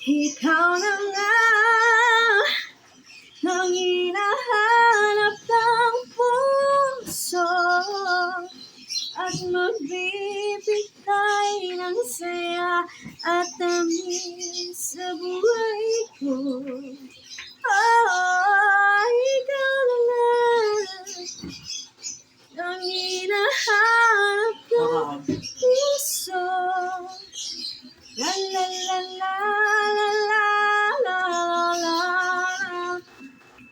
Ikaw na nga ang hinahanap ng puso at magbibigay ng saya at tamis sa buhay ko. Ikaw na nga ang hinahanap ng puso. La la la la la la la la.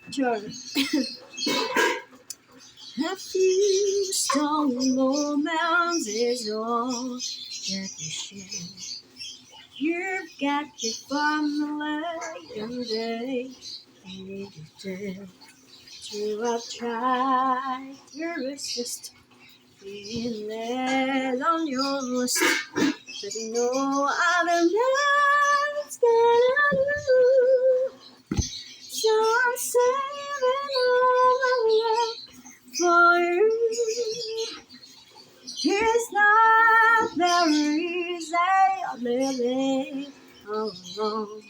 Sure. A few strong moments is all that we share. You've got your family and they need you there. True, I've tried to resist being led on your wrist, but no other man's gonna do. So I'm saving all my love for you. It's not very easy living alone.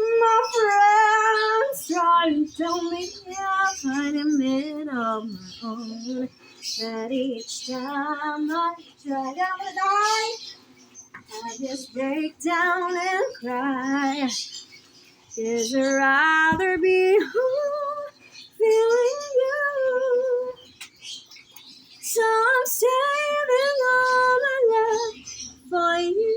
My friends try to tell me I'll find a man of my own, but each time I try to die, I just break down and cry. 'Cause I'd rather be home feeling you. So I'm saving all my love for you.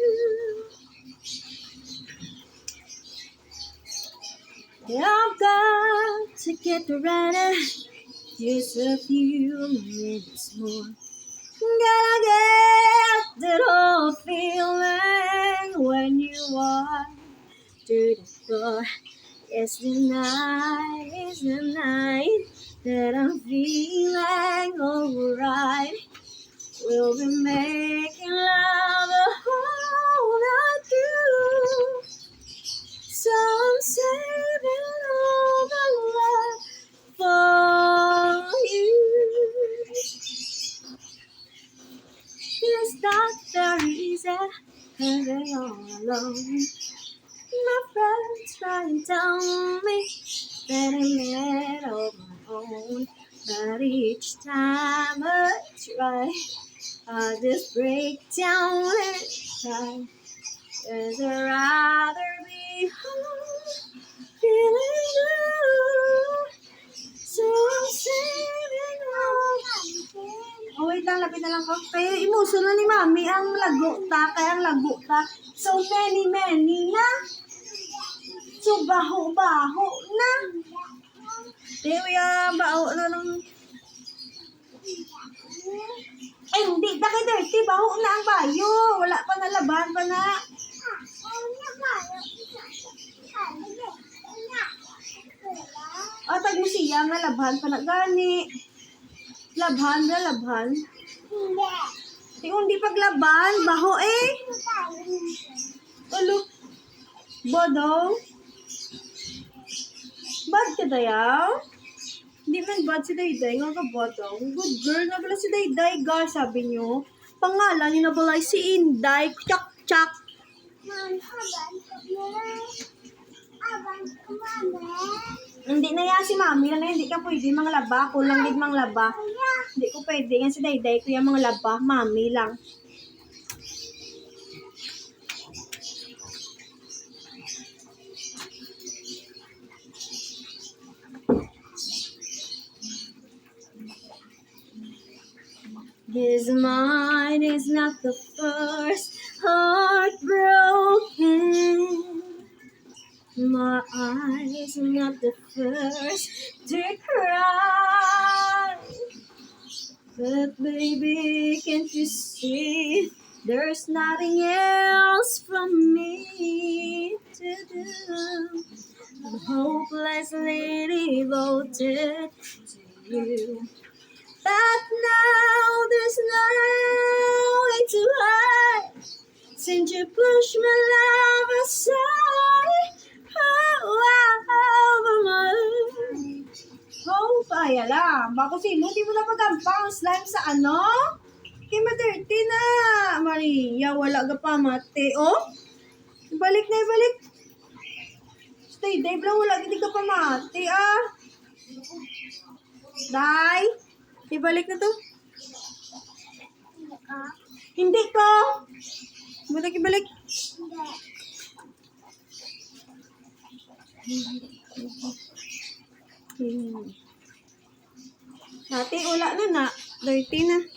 I've got to get ready just a few minutes more. Gotta get that old feeling when you walk through the door. It's the night that I'm feeling alright. We'll be making love the whole night through. So I'm saving all the love for you. It's not very easy living all alone. My friends try and tell me that I'm made of my own, but each time I try, I just break down and cry. 'Cause I'd rather be home feeling blue. So I'm saving all. Oh, wait lang, lapit na lang ko. Kaya imuso na ni Mami ang lago ta, kaya ang lago ta. So many na. So baho na. Kaya baho na ng... Ay, hindi. Daki dirty. Baho na ang bayo. Wala pa na laban pa na. Tag mo siya nga labhan pa na gani. Labhan na labhan. Hindi paglaban. Baho eh. Ulo. Bodong. Bad ka dayaw? Hindi man bad si Dayday. Nga ka bodong. Good girl na pala si Dayday. Guys, sabi nyo. Pangalan niyo na pala si Inday. Chak. Hindi na yan si Mami na hindi ka pwede mga laba. Kulang din mga laba. Hindi ko pwede. Yan si Dayday ko yung mga laba. Mami lang. His mind is not the first heartbroken. My eyes are not the first to cry. But baby, can't you see there's nothing else for me to do? I'm hopelessly devoted to you. But now there's no way to hide, since you push my love aside. Ay, ala. Bako si mo, di mo na pagampang slime sa ano? Kaya ma-dirty na. Maria, wala ka pa mate. Oh, ibalik na, ibalik. Tay, Dave lang wala. Hindi ka pa mati, ah. Day? Ibalik na to. Hindi ko. Balik, ibalik. Mati, wala na na. Dirty na.